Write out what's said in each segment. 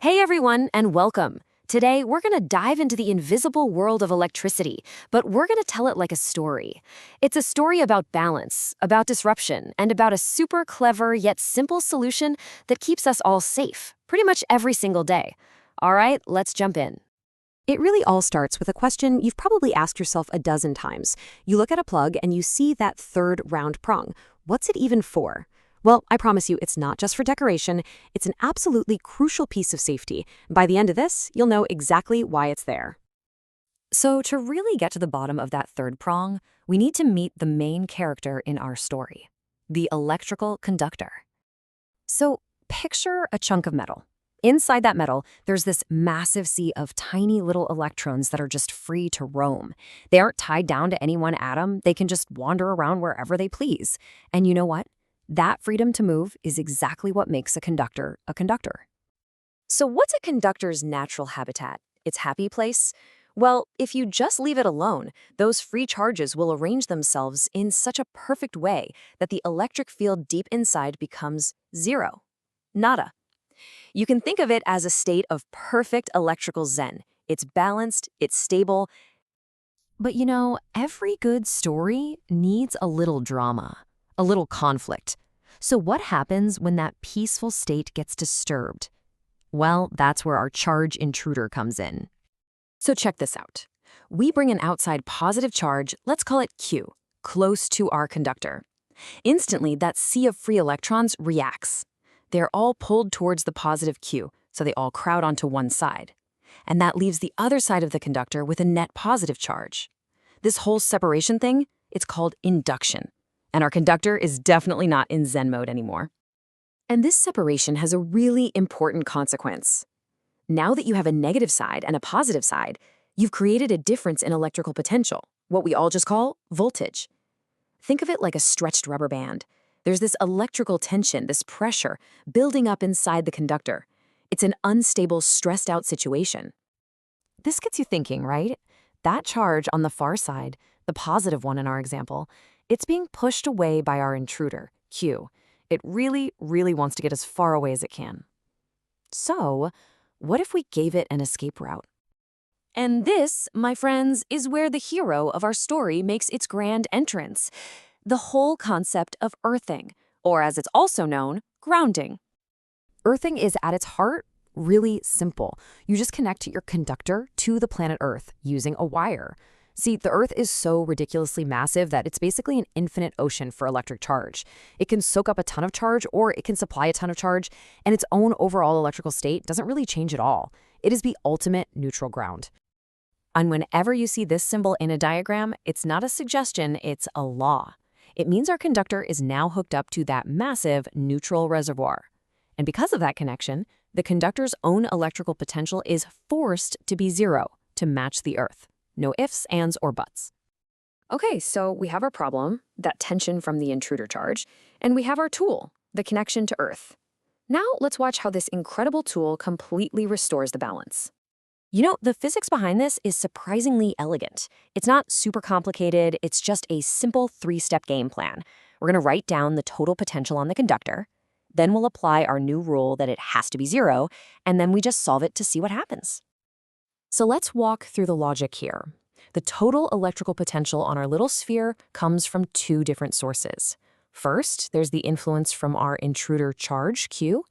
Hey everyone, and welcome. Today, we're going to dive into the invisible world of electricity, but we're going to tell it like a story. It's a story about balance, about disruption, and about a super clever yet simple solution that keeps us all safe, pretty much every single day. All right, let's jump in. It really all starts with a question you've probably asked yourself a dozen times. You look at a plug and you see that third round prong. What's it even for? Well, I promise you, it's not just for decoration. It's an absolutely crucial piece of safety. By the end of this, you'll know exactly why it's there. So to really get to the bottom of that third prong, we need to meet the main character in our story, the electrical conductor. So picture a chunk of metal. Inside that metal, there's this massive sea of tiny little electrons that are just free to roam. They aren't tied down to any one atom. They can just wander around wherever they please. And you know what? That freedom to move is exactly what makes a conductor a conductor. So what's a conductor's natural habitat, its happy place? Well, if you just leave it alone, those free charges will arrange themselves in such a perfect way that the electric field deep inside becomes zero. Nada. You can think of it as a state of perfect electrical zen. It's balanced, it's stable. But you know, every good story needs a little drama, a little conflict. So what happens when that peaceful state gets disturbed? Well, that's where our charge intruder comes in. So check this out. We bring an outside positive charge, let's call it Q, close to our conductor. Instantly, that sea of free electrons reacts. They're all pulled towards the positive Q, so they all crowd onto one side. And that leaves the other side of the conductor with a net positive charge. This whole separation thing, it's called induction. And our conductor is definitely not in Zen mode anymore. And this separation has a really important consequence. Now that you have a negative side and a positive side, you've created a difference in electrical potential, what we all just call voltage. Think of it like a stretched rubber band. There's this electrical tension, this pressure, building up inside the conductor. It's an unstable, stressed out situation. This gets you thinking, right? That charge on the far side, the positive one in our example, it's being pushed away by our intruder, Q. It really, really wants to get as far away as it can. So, what if we gave it an escape route? And this, my friends, is where the hero of our story makes its grand entrance. The whole concept of earthing, or as it's also known, grounding. Earthing is at its heart really simple. You just connect your conductor to the planet Earth using a wire. See, the Earth is so ridiculously massive that it's basically an infinite ocean for electric charge. It can soak up a ton of charge, or it can supply a ton of charge, and its own overall electrical state doesn't really change at all. It is the ultimate neutral ground. And whenever you see this symbol in a diagram, it's not a suggestion, it's a law. It means our conductor is now hooked up to that massive neutral reservoir. And because of that connection, the conductor's own electrical potential is forced to be zero to match the Earth. No ifs, ands, or buts. Okay, so we have our problem, that tension from the intruder charge, and we have our tool, the connection to Earth. Now let's watch how this incredible tool completely restores the balance. You know, the physics behind this is surprisingly elegant. It's not super complicated, it's just a simple three-step game plan. We're going to write down the total potential on the conductor, then we'll apply our new rule that it has to be zero, and then we just solve it to see what happens. So let's walk through the logic here. The total electrical potential on our little sphere comes from two different sources. First, there's the influence from our intruder charge, Q,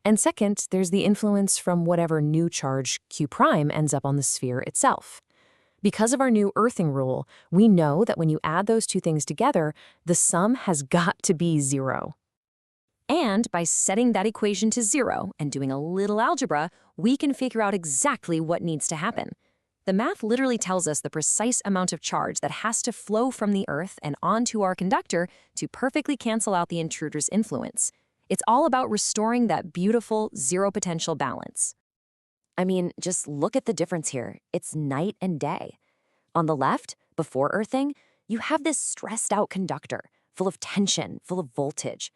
and second, there's the influence from whatever new charge, Q prime, ends up on the sphere itself. Because of our new earthing rule, we know that when you add those two things together, the sum has got to be zero. And by setting that equation to zero and doing a little algebra, we can figure out exactly what needs to happen. The math literally tells us the precise amount of charge that has to flow from the Earth and onto our conductor to perfectly cancel out the intruder's influence. It's all about restoring that beautiful zero potential balance. I mean, just look at the difference here. It's night and day. On the left, before earthing, you have this stressed out conductor, full of tension, full of voltage.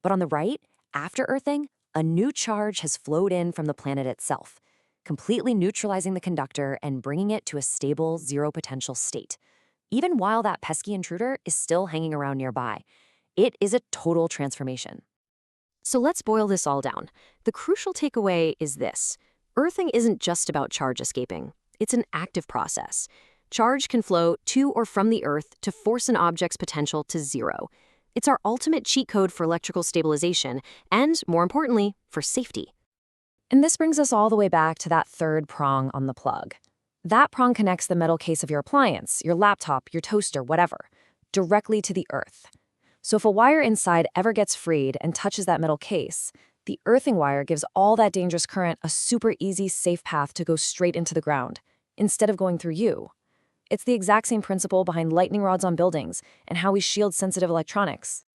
But on the right, after earthing, a new charge has flowed in from the planet itself, completely neutralizing the conductor and bringing it to a stable zero potential state. Even while that pesky intruder is still hanging around nearby, it is a total transformation. So let's boil this all down. The crucial takeaway is this. Earthing isn't just about charge escaping. It's an active process. Charge can flow to or from the Earth to force an object's potential to zero. It's our ultimate cheat code for electrical stabilization and, more importantly, for safety. And this brings us all the way back to that third prong on the plug. That prong connects the metal case of your appliance, your laptop, your toaster, whatever, directly to the Earth. So if a wire inside ever gets freed and touches that metal case, the earthing wire gives all that dangerous current a super easy, safe path to go straight into the ground, instead of going through you. It's the exact same principle behind lightning rods on buildings and how we shield sensitive electronics.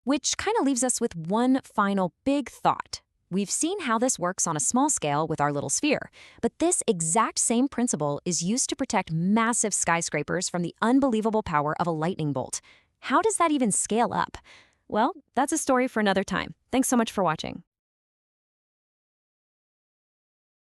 Which kind of leaves us with one final big thought. We've seen how this works on a small scale with our little sphere, but this exact same principle is used to protect massive skyscrapers from the unbelievable power of a lightning bolt. How does that even scale up? Well, that's a story for another time. Thanks so much for watching.